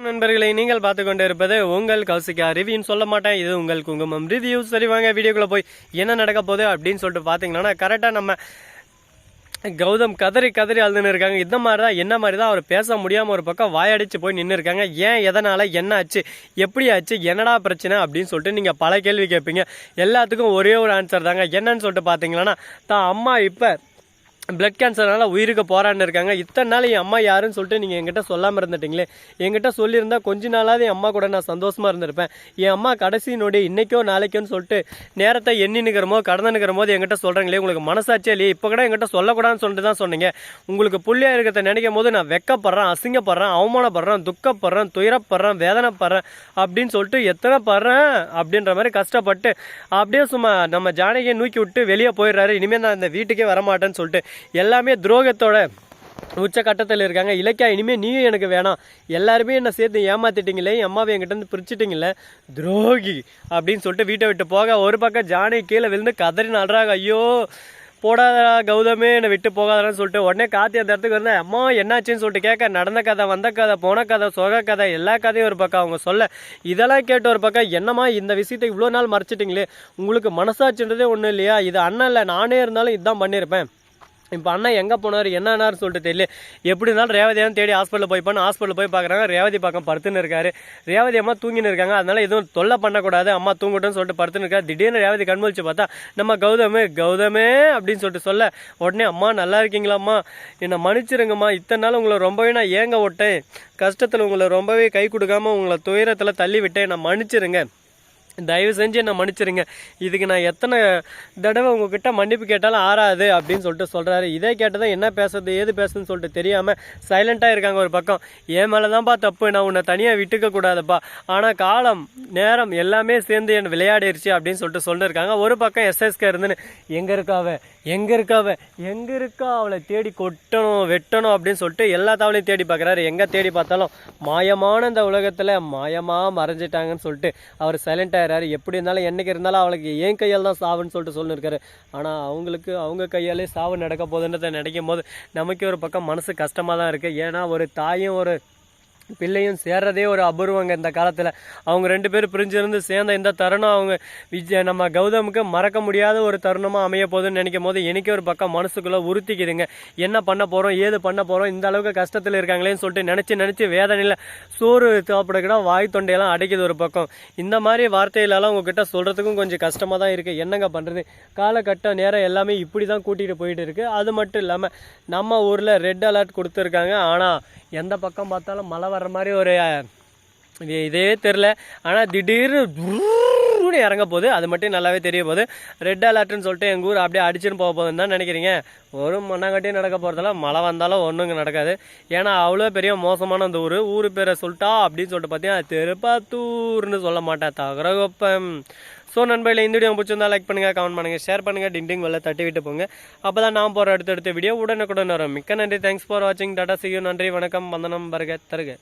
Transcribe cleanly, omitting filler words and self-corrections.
நண்பர்களை நீங்கள் பார்த்து கொண்டு இருப்பது உங்கள் கௌசிகா ரிவ்யூன்னு சொல்ல மாட்டேன், இது உங்கள் குங்குமம் ரிவ்யூ. சரி வாங்க வீடியோக்குள்ளே போய் என்ன நடக்க போகுது அப்படின்னு சொல்லிட்டு பார்த்தீங்கன்னா, கரெக்டாக நம்ம கௌதம் கதறி கதறி அழுதுன்னு இருக்காங்க. இந்த மாதிரி தான் என்ன மாதிரி தான் அவர் பேச முடியாமல் ஒரு பக்கம் வாயடிச்சு போய் நின்று இருக்காங்க. ஏன், எதனால், என்ன ஆச்சு, எப்படி ஆச்சு, என்னடா பிரச்சனை அப்படின்னு சொல்லிட்டு நீங்கள் பல கேள்வி கேட்பீங்க. எல்லாத்துக்கும் ஒரே ஒரு ஆன்சர் தாங்க. என்னன்னு சொல்லிட்டு பார்த்தீங்கன்னா, தான் அம்மா இப்போ பிளட் கேன்சர்னால உயிருக்கு போராடின்னு இருக்காங்க. இத்தனை நாள் என் அம்மா யாருன்னு சொல்லிட்டு நீங்கள் என்கிட்ட சொல்லாமல் இருந்துட்டீங்களே. என்கிட்ட சொல்லியிருந்தா கொஞ்ச நாளாவது என் அம்மா கூட நான் சந்தோஷமாக இருந்திருப்பேன். என் அம்மா கடைசி நொடி இன்றைக்கோ நாளைக்கோன்னு சொல்லிட்டு நேரத்தை எண்ணி நிற்கிறமோ கடந்து நிற்கிற போது என்கிட்ட சொல்கிறீங்களே, உங்களுக்கு மனசாச்சே இல்லையே. இப்போ கூட என்கிட்ட சொல்லக்கூடாதுன்னு சொல்லிட்டு தான் சொன்னீங்க. உங்களுக்கு புள்ளியாக இருக்கிறத நினைக்கும் போது நான் வெக்கப்படுறேன், அசிங்கப்படுறேன், அவமானப்படுறேன், துக்கப்படுறேன், துயரப்படுறேன், வேதனைப்படுறேன் அப்படின்னு சொல்லிட்டு எத்தனை படுறேன் அப்படின்ற மாதிரி கஷ்டப்பட்டு அப்படியே சும்மா நம்ம ஜானகியை நூக்கி விட்டு வெளியே போயிடுறாரு. இனிமேல் நான் இந்த வீட்டுக்கே வரமாட்டேன்னு சொல்லிட்டு எல்லாமே துரோகத்தோட உச்சக்கட்டத்தில் இருக்காங்க. இலக்கியா, இனிமேல் நீயும் எனக்கு வேணாம், எல்லாருமே என்னை சேர்த்து ஏமாத்திட்டீங்களே, என் அம்மாவை என்கிட்ட வந்து பிரிச்சுட்டீங்களே, துரோகி அப்படின்னு சொல்லிட்டு வீட்டை விட்டு போக ஒரு பக்கம் ஜானகி கீழே விழுந்து கதறி நடுறாங்க. ஐயோ போடாதா கௌதமே, என்னை விட்டு போகாதான்னு சொல்லிட்டு உடனே காத்தி அந்த இடத்துக்கு வந்து அம்மா என்னாச்சுன்னு சொல்லிட்டு கேட்க நடந்த கதை, வந்த கதை, போன கதை, சொக கதை, எல்லா கதையும் ஒரு பக்கம் அவங்க சொல்ல இதெல்லாம் கேட்டு ஒரு பக்கம் என்னம்மா இந்த விஷயத்தை இவ்வளோ நாள் மறைச்சிட்டிங்களே, உங்களுக்கு மனசாச்சுன்றதே ஒன்றும் இல்லையா, இது அண்ணன் இல்லை நானே இருந்தாலும் இதுதான் பண்ணியிருப்பேன். இப்போ அண்ணன் எங்கே போனார் என்னன்னாரு சொல்லிட்டு தெரியல. எப்படி இருந்தாலும் ரேவதியான்னு தேடி ஹாஸ்பிட்டலில் ஹாஸ்பிட்டலில் போய் பார்க்குறாங்க. ரேவதி பக்கம் படுத்துன்னு இருக்காரு. ரேவதி அம்மா தூங்கின்னு இருக்காங்க. அதனால எதுவும் தொல்லை பண்ணக்கூடாது, அம்மா தூங்கட்டும்னு சொல்லிட்டு படுத்துன்னு இருக்காரு. திடீர்னு ரேவதி கண்முழிச்சு பார்த்தா நம்ம கௌதமே அப்படின்னு சொல்லிட்டு சொல்ல உடனே அம்மா நல்லா இருக்கீங்களாம்மா, என்னை மன்னிச்சிருங்கம்மா, இத்தனை நாள் உங்களை ரொம்பவே நான் ஏங்க விட்டேன், கஷ்டத்தில் உங்களை ரொம்பவே கை கொடுக்காம உங்களை துயரத்தில் தள்ளி விட்டேன், நான் மன்னிச்சிருங்க, தயவு செஞ்சு என்னை மன்னிச்சிருங்க, இதுக்கு நான் எத்தனை தடவை உங்ககிட்ட மன்னிப்பு கேட்டாலும் ஆறாது அப்படின்னு சொல்லிட்டு சொல்கிறாரு. இதே கேட்டதான் என்ன பேசுறது ஏது பேசுதுன்னு சொல்லிட்டு தெரியாமல் சைலண்ட்டாக இருக்காங்க. ஒரு பக்கம் என் மேலே தான்ப்பா தப்பு, நான் உன்னை தனியாக விட்டுக்க கூடாதுப்பா, ஆனால் காலம் நேரம் எல்லாமே சேர்ந்து என் விளையாடிருச்சு அப்படின்னு சொல்லிட்டு சொல்லியிருக்காங்க. ஒரு பக்கம் எஸ்எஸ்கே இருந்துன்னு எங்கே இருக்கா அவளை தேடி கொட்டணும் வெட்டணும் அப்படின்னு சொல்லிட்டு எல்லா தவளையும் தேடி பார்க்குறாரு. எங்கே தேடி பார்த்தாலும் மாயமான இந்த உலகத்தில் மாயமாக மறைஞ்சிட்டாங்கன்னு சொல்லிட்டு அவர் சைலண்ட்டாக எப்படி இருந்தாலும் என்னைக்கு இருந்தாலும் அவளுக்கு என் கையால் தான் சாவுன்னு சொல்லிட்டு சொல்லியிருக்காரு. ஆனால் அவங்களுக்கு அவங்க கையாலே சாவு நடக்க போகுதுன்றதை நினைக்கும் போது நமக்கே ஒரு பக்கம் மனசு கஷ்டமாக தான் இருக்குது. ஏன்னா ஒரு தாயும் ஒரு பிள்ளையும் சேர்றதே ஒரு அபூர்வங்க இந்த காலத்தில். அவங்க ரெண்டு பேரும் பிரிஞ்சிருந்து சேர்ந்த இந்த தருணம் அவங்க நம்ம கௌதமுக்கு மறக்க முடியாத ஒரு தருணமாக அமைய போகுதுன்னு நினைக்கும் போது எனக்கே ஒரு பக்கம் மனசுக்குள்ளே உறுத்திக்குதுங்க. என்ன பண்ண போகிறோம் ஏது பண்ண போகிறோம், இந்த அளவுக்கு கஷ்டத்தில் இருக்காங்களேன்னு சொல்லிட்டு நினச்சி வேதனையில் சோறு சாப்பிடக்கூட வாய் தொண்டையெல்லாம் அடைக்குது ஒரு பக்கம். இந்த மாதிரி வார்த்தையிலலாம் உங்ககிட்ட சொல்கிறதுக்கும் கொஞ்சம் கஷ்டமாக தான் இருக்குது. என்னங்க பண்ணுறது, காலகட்ட நேரம் எல்லாமே இப்படி தான் கூட்டிகிட்டு போயிட்டு இருக்குது. அது மட்டும் இல்லாமல் நம்ம ஊரில் ரெட் அலர்ட் கொடுத்துருக்காங்க. ஆனால் எந்த பக்கம் பார்த்தாலும் மழை வர்ற மாதிரி ஒரு இதே தெரில. ஆனால் திடீர்னு இறங்க போகுது, அது மட்டும் நல்லாவே தெரிய போகுது. ரெட் அலர்ட்னு சொல்லிட்டு எங்கள் ஊர் அப்படியே அடிச்சுன்னு போக போகுதுன்னு தான் நினைக்கிறீங்க. ஒரு மண்ணாங்கட்டியும் நடக்க போகிறதால மழை வந்தாலும் ஒன்றுங்க நடக்காது. ஏன்னா அவ்வளோ பெரிய மோசமான அந்த ஊர் பேரை சொல்லிட்டா அப்படின்னு சொல்லிட்டு பார்த்தீங்கன்னா திருப்பத்தூர்னு சொல்ல மாட்டேன், தகரகொப்பம். ஸோ நண்பர்களே, இந்த வீடியோ பிடிச்சிருந்தா லைக் பண்ணுங்கள், கமெண்ட் பண்ணுங்கள், ஷேர் பண்ணுங்கள், டிண்டிங் வெள்ள தட்டி விட்டு போங்க. அப்போ தான் நான் போகிற அடுத்தடுத்த வீடியோ உடனுக்குடன் வரும். மிக்க நன்றி, தேங்க்ஸ் ஃபார் வாட்சிங், டாடா, see you, நன்றி, வணக்கம், வந்தனம், வருக தருக.